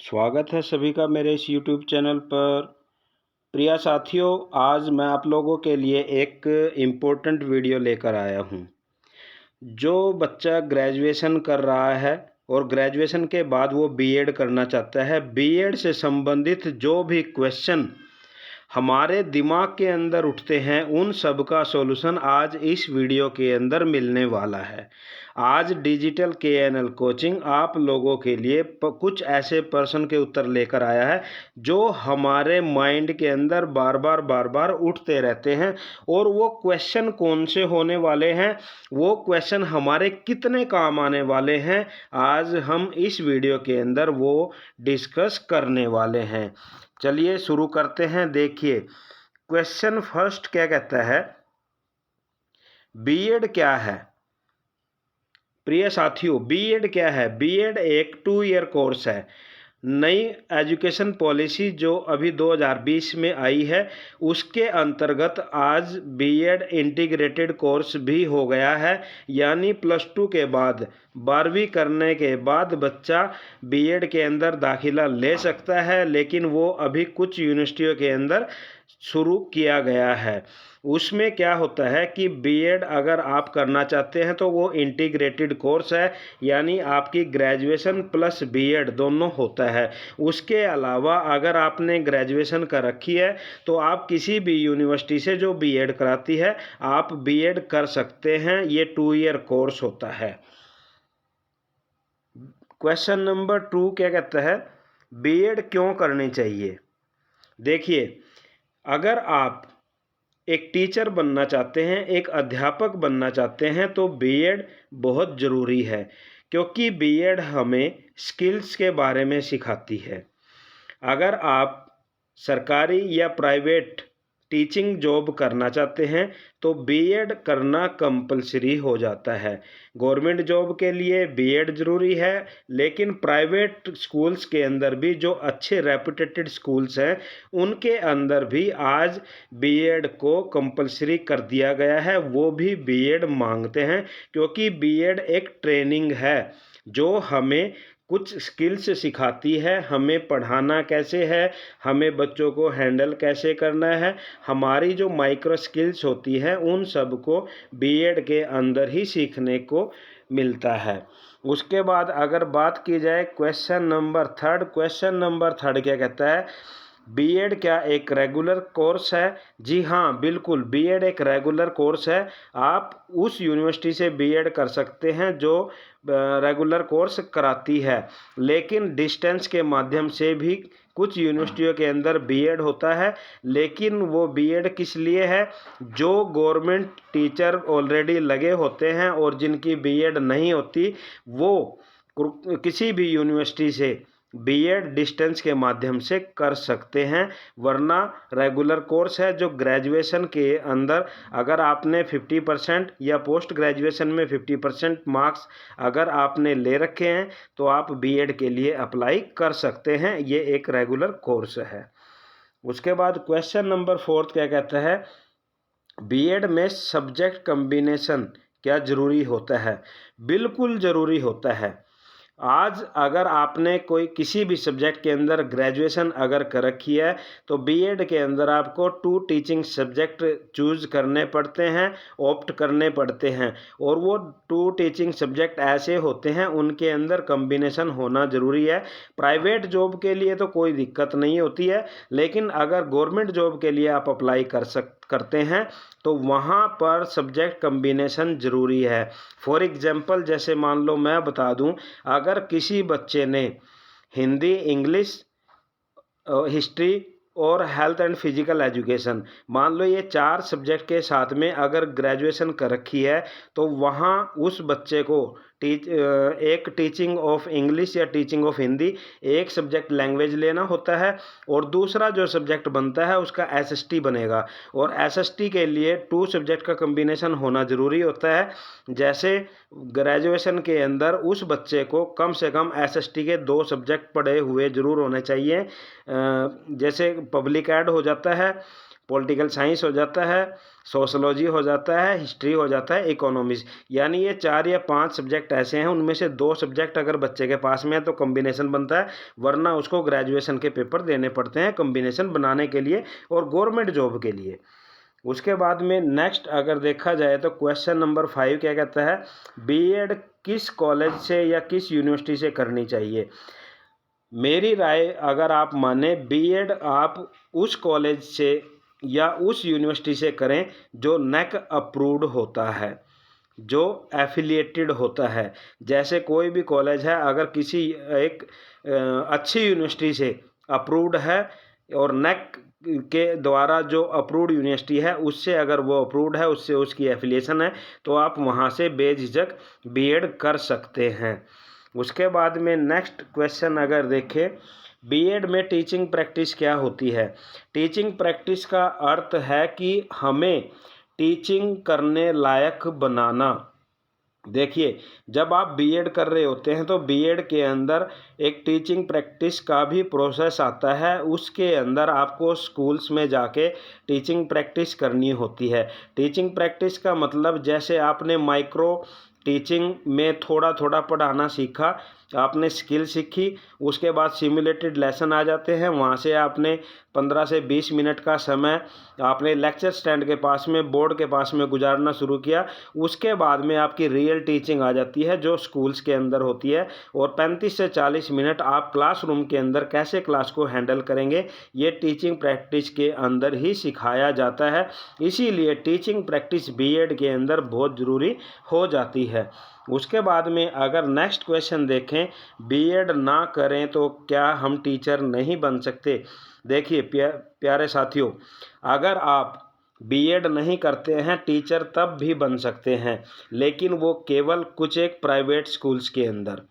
स्वागत है सभी का मेरे इस यूट्यूब चैनल पर। प्रिय साथियों, आज मैं आप लोगों के लिए एक इम्पोर्टेंट वीडियो लेकर आया हूँ। जो बच्चा ग्रेजुएशन कर रहा है और ग्रेजुएशन के बाद वो बीएड करना चाहता है, बीएड से संबंधित जो भी क्वेश्चन हमारे दिमाग के अंदर उठते हैं, उन सब का सॉल्यूशन आज इस वीडियो के अंदर मिलने वाला है। आज डिजिटल केएनएल कोचिंग आप लोगों के लिए कुछ ऐसे प्रश्न के उत्तर लेकर आया है जो हमारे माइंड के अंदर बार बार उठते रहते हैं। और वो क्वेश्चन कौन से होने वाले हैं, वो क्वेश्चन हमारे कितने काम आने वाले हैं, आज हम इस वीडियो के अंदर वो डिस्कस करने वाले हैं। चलिए शुरू करते हैं। देखिए, क्वेश्चन फर्स्ट क्या कहता है, बीएड क्या है। प्रिय साथियों, बीएड क्या है? बीएड एक 2 ईयर कोर्स है। नई एजुकेशन पॉलिसी जो अभी 2020 में आई है, उसके अंतर्गत आज बीएड इंटीग्रेटेड कोर्स भी हो गया है। यानी +2 के बाद 12वीं करने के बाद बच्चा बीएड के अंदर दाखिला ले सकता है, लेकिन वो अभी कुछ यूनिवर्सिटियों के अंदर शुरू किया गया है। उसमें क्या होता है कि बीएड अगर आप करना चाहते हैं तो वो इंटीग्रेटेड कोर्स है, यानी आपकी ग्रेजुएशन प्लस बीएड दोनों होता है। उसके अलावा अगर आपने ग्रेजुएशन कर रखी है तो आप किसी भी यूनिवर्सिटी से जो बीएड कराती है, आप बीएड कर सकते हैं। ये 2 ईयर कोर्स होता है। क्वेश्चन नंबर 2 क्या कहता है, बीएड क्यों करनी चाहिए। देखिए, अगर आप एक टीचर बनना चाहते हैं, एक अध्यापक बनना चाहते हैं, तो बीएड बहुत ज़रूरी है, क्योंकि बीएड हमें स्किल्स के बारे में सिखाती है। अगर आप सरकारी या प्राइवेट टीचिंग जॉब करना चाहते हैं तो बीएड करना कंपलसरी हो जाता है। गवर्नमेंट जॉब के लिए बीएड ज़रूरी है, लेकिन प्राइवेट स्कूल्स के अंदर भी जो अच्छे रेपुटेटेड स्कूल्स हैं, उनके अंदर भी आज बीएड को कंपलसरी कर दिया गया है। वो भी बीएड मांगते हैं, क्योंकि बीएड एक ट्रेनिंग है जो हमें कुछ स्किल्स सिखाती है। हमें पढ़ाना कैसे है, हमें बच्चों को हैंडल कैसे करना है, हमारी जो माइक्रो स्किल्स होती है, उन सब को बीएड के अंदर ही सीखने को मिलता है। उसके बाद अगर बात की जाए क्वेश्चन नंबर 3, क्वेश्चन नंबर 3 क्या कहता है, बीएड क्या एक रेगुलर कोर्स है। जी हाँ, बिल्कुल, बीएड एक रेगुलर कोर्स है। आप उस यूनिवर्सिटी से बीएड कर सकते हैं जो रेगुलर कोर्स कराती है, लेकिन डिस्टेंस के माध्यम से भी कुछ यूनिवर्सिटियों के अंदर बीएड होता है। लेकिन वो बीएड किस लिए है, जो गवर्नमेंट टीचर ऑलरेडी लगे होते हैं और जिनकी बीएड नहीं होती, वो किसी भी यूनिवर्सिटी से बीएड डिस्टेंस के माध्यम से कर सकते हैं। वरना रेगुलर कोर्स है जो ग्रेजुएशन के अंदर अगर आपने 50% या पोस्ट ग्रेजुएशन में 50% मार्क्स अगर आपने ले रखे हैं तो आप बीएड के लिए अप्लाई कर सकते हैं। ये एक रेगुलर कोर्स है। उसके बाद क्वेश्चन नंबर 4 क्या कहता है, बीएड में सब्जेक्ट कम्बिनेशन क्या ज़रूरी होता है। बिल्कुल ज़रूरी होता है। आज अगर आपने कोई किसी भी सब्जेक्ट के अंदर ग्रेजुएशन अगर कर रखी है तो बीएड के अंदर आपको 2 टीचिंग सब्जेक्ट चूज़ करने पड़ते हैं, ऑप्ट करने पड़ते हैं। और वो 2 टीचिंग सब्जेक्ट ऐसे होते हैं, उनके अंदर कम्बिनेशन होना ज़रूरी है। प्राइवेट जॉब के लिए तो कोई दिक्कत नहीं होती है, लेकिन अगर गवर्नमेंट जॉब के लिए आप अप्लाई करते हैं तो वहाँ पर सब्जेक्ट कम्बिनेशन ज़रूरी है। फॉर एग्जांपल, जैसे मान लो मैं बता दूं, अगर किसी बच्चे ने हिंदी, इंग्लिश, हिस्ट्री और हेल्थ एंड फिजिकल एजुकेशन, मान लो ये 4 सब्जेक्ट के साथ में अगर ग्रेजुएशन कर रखी है, तो वहाँ उस बच्चे को एक टीचिंग ऑफ इंग्लिश या टीचिंग ऑफ हिंदी, एक सब्जेक्ट लैंग्वेज लेना होता है, और दूसरा जो सब्जेक्ट बनता है उसका एसएसटी बनेगा। और एसएसटी के लिए 2 सब्जेक्ट का कम्बिनेशन होना ज़रूरी होता है। जैसे ग्रेजुएशन के अंदर उस बच्चे को कम से कम एसएसटी के 2 सब्जेक्ट पढ़े हुए ज़रूर होने चाहिए। जैसे पब्लिक ऐड हो जाता है, पॉलिटिकल साइंस हो जाता है, सोशलॉजी हो जाता है, हिस्ट्री हो जाता है, इकोनॉमिक्स। यानी ये 4 या 5 सब्जेक्ट ऐसे हैं, उनमें से 2 सब्जेक्ट अगर बच्चे के पास में है तो कॉम्बिनेशन बनता है, वरना उसको ग्रेजुएशन के पेपर देने पड़ते हैं कॉम्बिनेशन बनाने के लिए और गवर्नमेंट जॉब के लिए। उसके बाद में नेक्स्ट अगर देखा जाए तो क्वेश्चन नंबर 5 क्या कहता है, बीएड किस कॉलेज से या किस यूनिवर्सिटी से करनी चाहिए। मेरी राय अगर आप माने, बीएड आप उस कॉलेज से या उस यूनिवर्सिटी से करें जो नेक अप्रूव्ड होता है, जो एफिलिएटेड होता है। जैसे कोई भी कॉलेज है, अगर किसी एक अच्छी यूनिवर्सिटी से अप्रूव्ड है और नेक के द्वारा जो अप्रूव्ड यूनिवर्सिटी है उससे अगर वो अप्रूव्ड है, उससे उसकी एफिलिएशन है, तो आप वहाँ से बेझिझक बीएड कर सकते हैं। उसके बाद में नेक्स्ट क्वेश्चन अगर देखें, बीएड में टीचिंग प्रैक्टिस क्या होती है। टीचिंग प्रैक्टिस का अर्थ है कि हमें टीचिंग करने लायक बनाना। देखिए, जब आप बीएड कर रहे होते हैं तो बीएड के अंदर एक टीचिंग प्रैक्टिस का भी प्रोसेस आता है। उसके अंदर आपको स्कूल्स में जाके टीचिंग प्रैक्टिस करनी होती है। टीचिंग प्रैक्टिस का मतलब, जैसे आपने माइक्रो टीचिंग में थोड़ा थोड़ा पढ़ाना सीखा, आपने स्किल सीखी, उसके बाद सिमुलेटेड लेसन आ जाते हैं, वहाँ से आपने 15 से 20 मिनट का समय आपने लेक्चर स्टैंड के पास में, बोर्ड के पास में गुजारना शुरू किया। उसके बाद में आपकी रियल टीचिंग आ जाती है जो स्कूल्स के अंदर होती है, और 35 से 40 मिनट आप क्लासरूम के अंदर कैसे क्लास को हैंडल करेंगे, ये टीचिंग प्रैक्टिस के अंदर ही सिखाया जाता है। इसीलिए टीचिंग प्रैक्टिस बीएड के अंदर बहुत ज़रूरी हो जाती है। उसके बाद में अगर नेक्स्ट क्वेश्चन देखें, बीएड ना करें तो क्या हम टीचर नहीं बन सकते। देखिए प्यारे साथियों, अगर आप बीएड नहीं करते हैं, टीचर तब भी बन सकते हैं, लेकिन वो केवल कुछ एक प्राइवेट स्कूल्स के अंदर।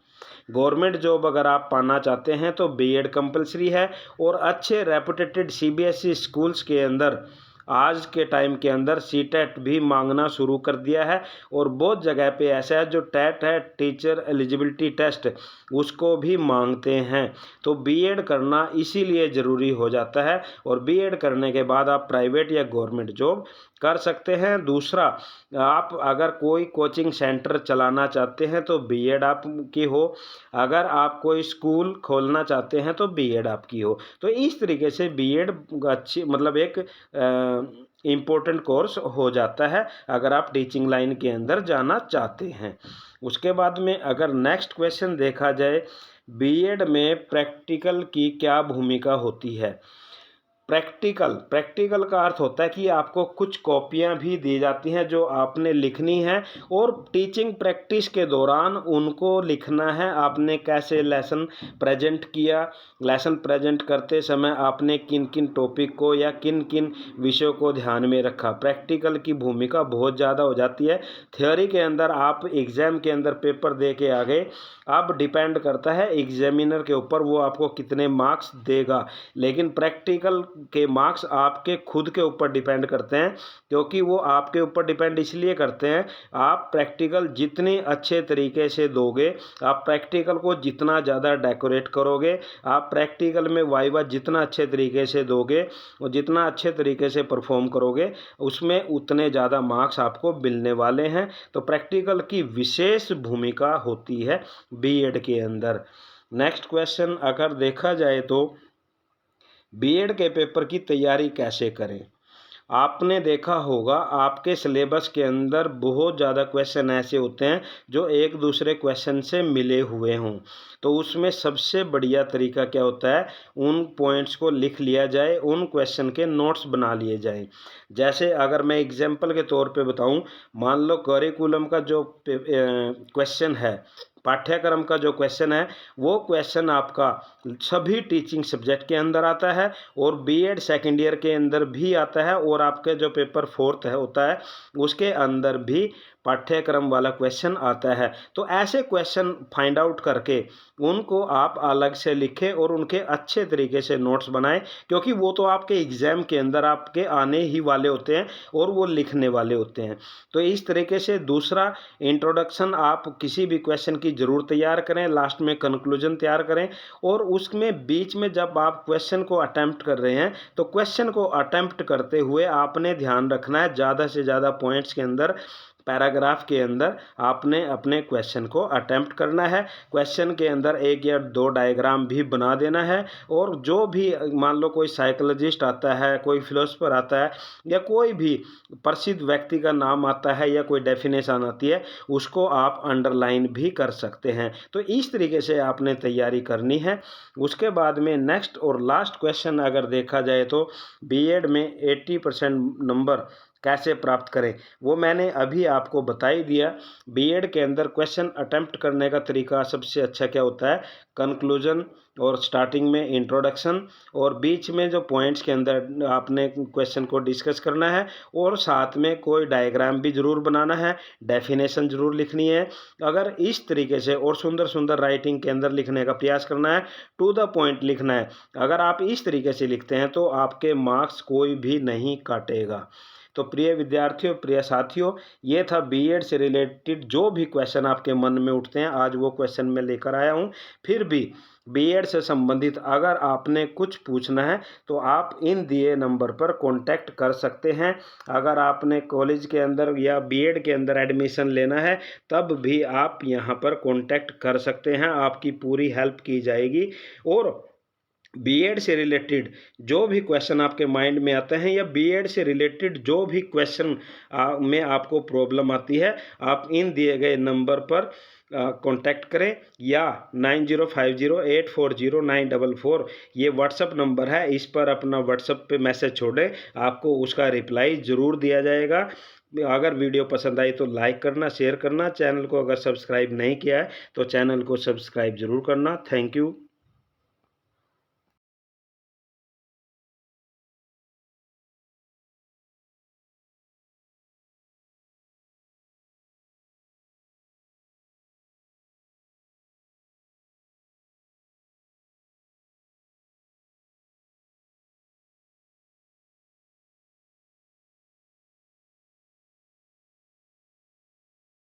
गवर्नमेंट जॉब अगर आप पाना चाहते हैं तो बीएड कंपलसरी है, और अच्छे रेपुटेटेड सीबीएसई स्कूल्स के अंदर आज के टाइम के अंदर सीटेट भी मांगना शुरू कर दिया है, और बहुत जगह पे ऐसा है जो टेट है, टीचर एलिजिबिलिटी टेस्ट, उसको भी मांगते हैं। तो बीएड करना इसीलिए ज़रूरी हो जाता है, और बीएड करने के बाद आप प्राइवेट या गवर्नमेंट जॉब कर सकते हैं। दूसरा, आप अगर कोई कोचिंग सेंटर चलाना चाहते हैं तो बीएड आपकी हो, अगर आप कोई स्कूल खोलना चाहते हैं तो बीएड आपकी हो। तो इस तरीके से बीएड अच्छी, मतलब एक इम्पोर्टेंट कोर्स हो जाता है अगर आप टीचिंग लाइन के अंदर जाना चाहते हैं। उसके बाद में अगर नेक्स्ट क्वेश्चन देखा जाए, बीएड में प्रैक्टिकल की क्या भूमिका होती है। प्रैक्टिकल का अर्थ होता है कि आपको कुछ कॉपियां भी दी जाती हैं जो आपने लिखनी है, और टीचिंग प्रैक्टिस के दौरान उनको लिखना है। आपने कैसे लेसन प्रेजेंट किया, लेसन प्रेजेंट करते समय आपने किन किन टॉपिक को या किन किन विषयों को ध्यान में रखा। प्रैक्टिकल की भूमिका बहुत ज़्यादा हो जाती है। थ्योरी के अंदर आप एग्ज़ाम के अंदर पेपर दे के आ गए, अब डिपेंड करता है एग्जामिनर के ऊपर, वो आपको कितने मार्क्स देगा। लेकिन प्रैक्टिकल के मार्क्स आपके खुद के ऊपर डिपेंड करते हैं, क्योंकि वो आपके ऊपर डिपेंड इसलिए करते हैं, आप प्रैक्टिकल जितने अच्छे तरीके से दोगे, आप प्रैक्टिकल को जितना ज़्यादा डेकोरेट करोगे, आप प्रैक्टिकल में वाइवा जितना अच्छे तरीके से दोगे और जितना अच्छे तरीके से परफॉर्म करोगे, उसमें उतने ज़्यादा मार्क्स आपको मिलने वाले हैं। तो प्रैक्टिकल की विशेष भूमिका होती है बीएड के अंदर। नेक्स्ट क्वेश्चन अगर देखा जाए तो बीएड के पेपर की तैयारी कैसे करें। आपने देखा होगा आपके सिलेबस के अंदर बहुत ज़्यादा क्वेश्चन ऐसे होते हैं जो एक दूसरे क्वेश्चन से मिले हुए हों, तो उसमें सबसे बढ़िया तरीका क्या होता है, उन पॉइंट्स को लिख लिया जाए, उन क्वेश्चन के नोट्स बना लिए जाएं। जैसे अगर मैं एग्जांपल के तौर पे बताऊं, मान लो करिकुलम का जो क्वेश्चन है, पाठ्यक्रम का जो क्वेश्चन है, वो क्वेश्चन आपका सभी टीचिंग सब्जेक्ट के अंदर आता है, और बीएड सेकेंड ईयर के अंदर भी आता है, और आपके जो पेपर 4th है होता है उसके अंदर भी पाठ्यक्रम वाला क्वेश्चन आता है, तो ऐसे क्वेश्चन फाइंड आउट करके उनको आप अलग से लिखें और उनके अच्छे तरीके से नोट्स बनाएं, क्योंकि वो तो आपके एग्ज़ाम के अंदर आपके आने ही वाले होते हैं और वो लिखने वाले होते हैं। तो इस तरीके से दूसरा इंट्रोडक्शन आप किसी भी क्वेश्चन की ज़रूर तैयार करें, लास्ट में कंक्लूजन तैयार करें और उसमें बीच में जब आप क्वेश्चन को अटेम्प्ट कर रहे हैं तो क्वेश्चन को अटेम्प्ट करते हुए आपने ध्यान रखना है ज़्यादा से ज़्यादा पॉइंट्स के अंदर, पैराग्राफ के अंदर आपने अपने क्वेश्चन को अटेम्प्ट करना है। क्वेश्चन के अंदर 1 या 2 डायग्राम भी बना देना है और जो भी मान लो कोई साइकोलॉजिस्ट आता है, कोई फिलोसोफर आता है या कोई भी प्रसिद्ध व्यक्ति का नाम आता है या कोई डेफिनेशन आती है, उसको आप अंडरलाइन भी कर सकते हैं। तो इस तरीके से आपने तैयारी करनी है। उसके बाद में नेक्स्ट और लास्ट क्वेश्चन अगर देखा जाए तो बीएड में 80% नंबर कैसे प्राप्त करें, वो मैंने अभी आपको बता ही दिया। बीएड के अंदर क्वेश्चन अटेम्प्ट करने का तरीका सबसे अच्छा क्या होता है, कंक्लूजन और स्टार्टिंग में इंट्रोडक्शन और बीच में जो पॉइंट्स के अंदर आपने क्वेश्चन को डिस्कस करना है और साथ में कोई डायग्राम भी ज़रूर बनाना है, डेफिनेशन ज़रूर लिखनी है। अगर इस तरीके से और सुंदर सुंदर राइटिंग के अंदर लिखने का प्रयास करना है, टू द पॉइंट लिखना है, अगर आप इस तरीके से लिखते हैं तो आपके मार्क्स कोई भी नहीं काटेगा। तो प्रिय विद्यार्थियों, प्रिय साथियों, ये था बीएड से रिलेटेड जो भी क्वेश्चन आपके मन में उठते हैं, आज वो क्वेश्चन मैं लेकर आया हूँ। फिर भी बीएड से संबंधित अगर आपने कुछ पूछना है तो आप इन दिए नंबर पर कांटेक्ट कर सकते हैं। अगर आपने कॉलेज के अंदर या बीएड के अंदर एडमिशन लेना है तब भी आप यहाँ पर कांटेक्ट कर सकते हैं, आपकी पूरी हेल्प की जाएगी। और बीएड से रिलेटेड जो भी क्वेश्चन आपके माइंड में आते हैं या बीएड से रिलेटेड जो भी क्वेश्चन में आपको प्रॉब्लम आती है, आप इन दिए गए नंबर पर कांटेक्ट करें या 9050840944 ये व्हाट्सअप नंबर है, इस पर अपना व्हाट्सअप पे मैसेज छोड़ें, आपको उसका रिप्लाई ज़रूर दिया जाएगा। अगर वीडियो पसंद आई तो लाइक करना, शेयर करना, चैनल को अगर सब्सक्राइब नहीं किया है तो चैनल को सब्सक्राइब ज़रूर करना। Thank you.